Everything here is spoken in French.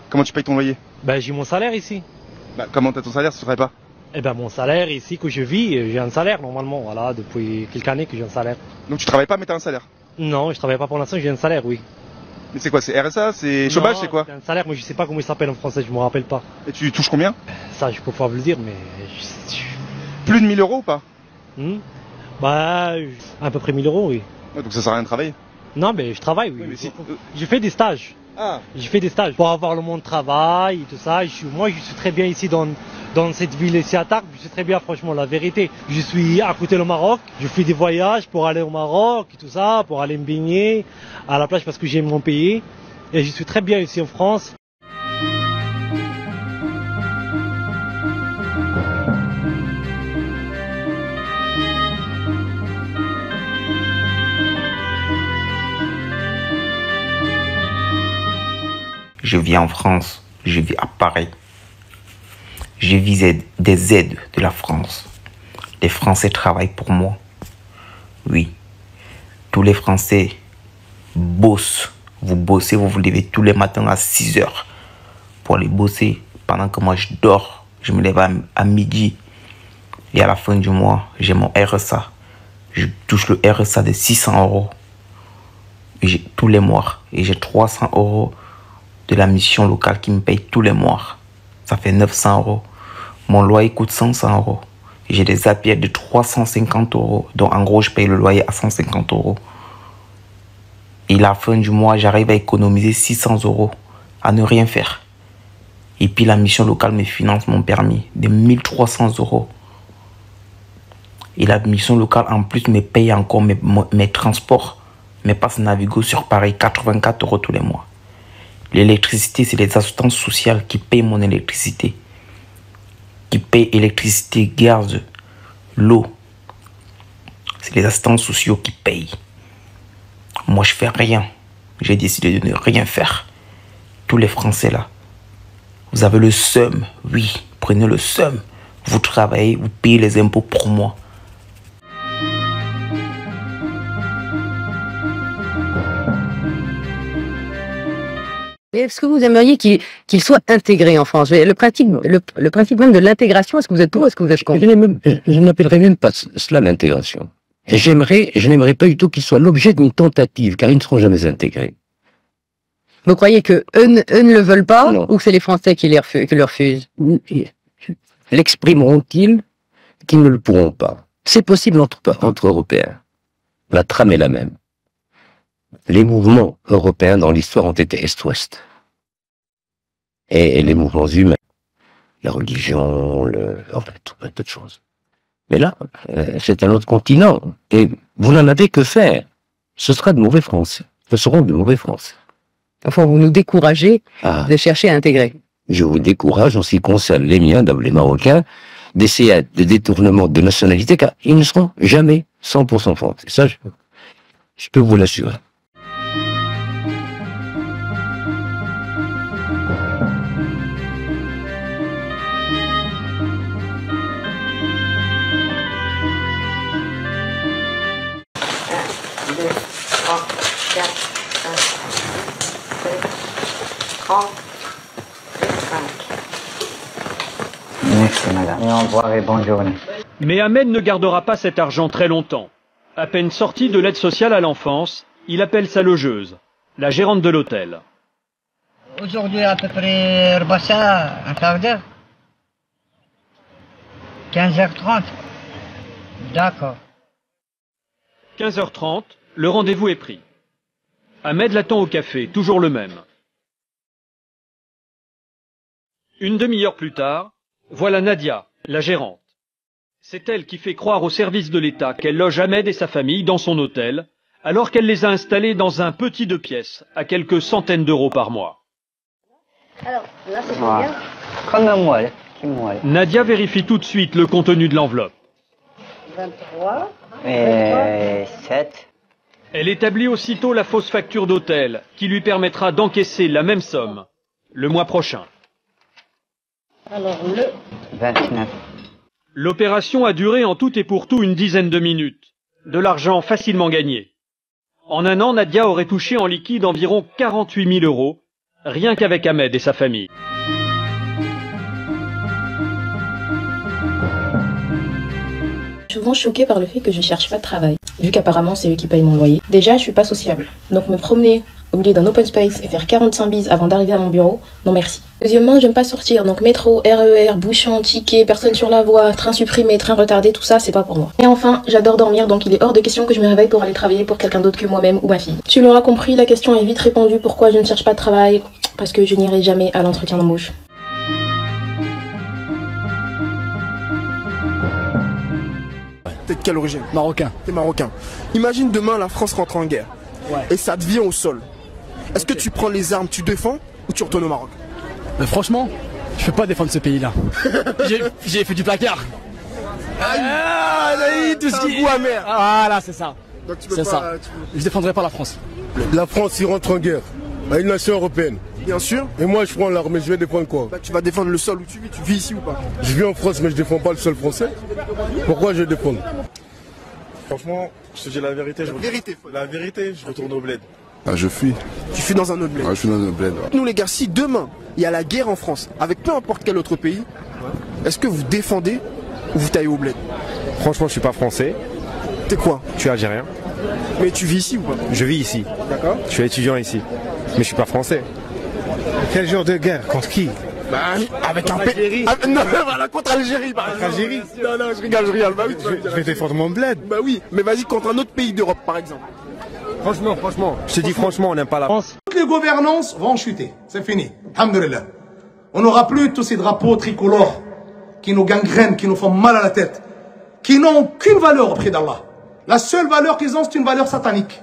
Comment tu payes ton loyer? Ben j'ai mon salaire ici. Bah, comment t'as ton salaire si tu travailles pas? Eh ben mon salaire ici que je vis, j'ai un salaire normalement, voilà, depuis quelques années que j'ai un salaire. Donc tu travailles pas mais t'as un salaire? Non, je travaille pas pour l'instant, j'ai un salaire, oui. Mais c'est quoi? C'est RSA? C'est chômage? C'est quoi? C'est un salaire, moi je sais pas comment il s'appelle en français, je me rappelle pas. Et tu touches combien? Ça je peux pas vous le dire, mais... Plus de 1000 euros ou pas? Bah, à peu près 1000 euros, oui. Ouais, donc ça sert à rien de travailler. Non, mais je travaille, oui. Oui, mais si- J'ai fait des stages. Ah. J'ai fait des stages pour avoir le monde de travail et tout ça. Moi, je suis très bien ici dans cette ville ici à Tarbes. Je suis très bien, franchement, la vérité. Je suis à côté du Maroc. Je fais des voyages pour aller au Maroc et tout ça, pour aller me baigner à la plage parce que j'aime mon pays. Et je suis très bien ici en France. Je vis en France, je vis à Paris. Je vis des aides de la France. Les Français travaillent pour moi. Oui, tous les Français bossent. Vous bossez, vous vous levez tous les matins à 6 heures pour aller bosser. Pendant que moi je dors, je me lève à midi. Et à la fin du mois, j'ai mon RSA. Je touche le RSA de 600 euros tous les mois. Et j'ai 300 euros de la mission locale qui me paye tous les mois. Ça fait 900 euros. Mon loyer coûte 500 euros. J'ai des APL de 350 euros. Donc en gros, je paye le loyer à 150 euros. Et à la fin du mois, j'arrive à économiser 600 euros à ne rien faire. Et puis la mission locale me finance mon permis de 1300 euros. Et la mission locale en plus me paye encore mes transports, mes passes Navigo sur Paris, 84 euros tous les mois. L'électricité, c'est les assistances sociales qui payent mon électricité. Qui payent électricité, gaz, l'eau. C'est les assistants sociaux qui payent. Moi, je fais rien. J'ai décidé de ne rien faire. Tous les Français là, vous avez le seum. Oui, prenez le seum. Vous travaillez, vous payez les impôts pour moi. Est-ce que vous aimeriez qu'il soit intégré en France? Le principe même de l'intégration, est-ce que vous êtes pour, est-ce que vous êtes contre? Je n'appellerais même pas cela l'intégration. Et je n'aimerais pas du tout qu'ils soient l'objet d'une tentative, car ils ne seront jamais intégrés. Vous croyez que eux ne le veulent pas, Non. ou que c'est les Français qui le refusent? L'exprimeront-ils qu'ils ne le pourront pas? C'est possible entre Européens. La trame est la même. Les mouvements européens dans l'histoire ont été Est-Ouest. Et les mouvements humains, la religion, tout un tas de choses. Mais là, c'est un autre continent. Et vous n'en avez que faire. Ce sera de mauvais Français. Ce seront de mauvais Français. Enfin, vous nous découragez Ah, de chercher à intégrer. je vous décourage, en ce qui concerne les miens, les Marocains, d'essayer de détournement de nationalité, car ils ne seront jamais 100% français. Ça, je peux vous l'assurer. Merci madame. Et au revoir et bonne journée. Mais Ahmed ne gardera pas cet argent très longtemps. À peine sorti de l'aide sociale à l'enfance, il appelle sa logeuse, la gérante de l'hôtel. Aujourd'hui, à peu près, un quart d'heure. 15h30. D'accord. 15h30, le rendez-vous est pris. Ahmed l'attend au café, toujours le même. Une demi-heure plus tard, voilà Nadia, la gérante. C'est elle qui fait croire au service de l'État qu'elle loge Ahmed et sa famille dans son hôtel, alors qu'elle les a installés dans un petit 2 pièces, à quelques centaines d'euros par mois. Alors, là, c'est Voilà. Comme moi, Nadia vérifie tout de suite le contenu de l'enveloppe. 23. Et 7. Elle établit aussitôt la fausse facture d'hôtel, qui lui permettra d'encaisser la même somme le mois prochain. Alors, le 29. L'opération a duré en tout et pour tout une dizaine de minutes. De l'argent facilement gagné. En un an, Nadia aurait touché en liquide environ 48 000 euros, rien qu'avec Ahmed et sa famille. Je suis souvent choquée par le fait que je cherche pas de travail, vu qu'apparemment c'est eux qui payent mon loyer. Déjà, je suis pas sociable, donc me promener au milieu d'un open space et faire 45 bises avant d'arriver à mon bureau, non merci. Deuxièmement, j'aime pas sortir, donc métro, RER, bouchon, ticket, personne sur la voie, train supprimé, train retardé, tout ça, c'est pas pour moi. Et enfin, j'adore dormir, donc il est hors de question que je me réveille pour aller travailler pour quelqu'un d'autre que moi-même ou ma fille. Tu l'auras compris, la question est vite répondue, pourquoi je ne cherche pas de travail, parce que je n'irai jamais à l'entretien d'embauche. T'es de quelle origine? Marocain. T'es marocain. Imagine demain la France rentre en guerre. Ouais. Et ça te vient au sol. Est-ce que tu prends les armes, tu défends ou tu retournes au Maroc? Franchement, je peux pas défendre ce pays-là. J'ai fait du placard. Tout ce qui est goût amer. Voilà, c'est ça. Donc tu peux C'est pas, ça. Je défendrai pas la France. La France, il rentre en guerre à une nation européenne. Bien sûr. Et moi, je prends l'armée, je vais défendre quoi? Bah, tu vas défendre le sol où tu vis ici ou pas? Je vis en France, mais je défends pas le sol français. Pourquoi je vais défendre? Franchement, je te dis la vérité. La vérité, je retourne au bled. Ah, je fuis. Tu fuis dans un autre bled. Ah, je suis dans un bled. Nous les gars, si demain il y a la guerre en France, avec peu importe quel autre pays, est-ce que vous défendez ou vous taillez au bled? Franchement, je suis pas français. T'es quoi? Je suis algérien. Mais tu vis ici ou pas? Je vis ici. D'accord. Je suis étudiant ici. Mais je suis pas français. Quel genre de guerre? Contre qui? Bah, avec un pays. Non, voilà, contre Algérie. Bah, contre Algérie? Non, je rigole. Bah oui, je vais défendre mon bled. Bah oui, mais vas-y contre un autre pays d'Europe par exemple. Franchement, je te dis franchement, on n'aime pas la France. Toutes les gouvernances vont chuter, c'est fini. Alhamdulillah. On n'aura plus tous ces drapeaux tricolores qui nous gangrènent, qui nous font mal à la tête, qui n'ont aucune valeur auprès d'Allah. La seule valeur qu'ils ont, c'est une valeur satanique.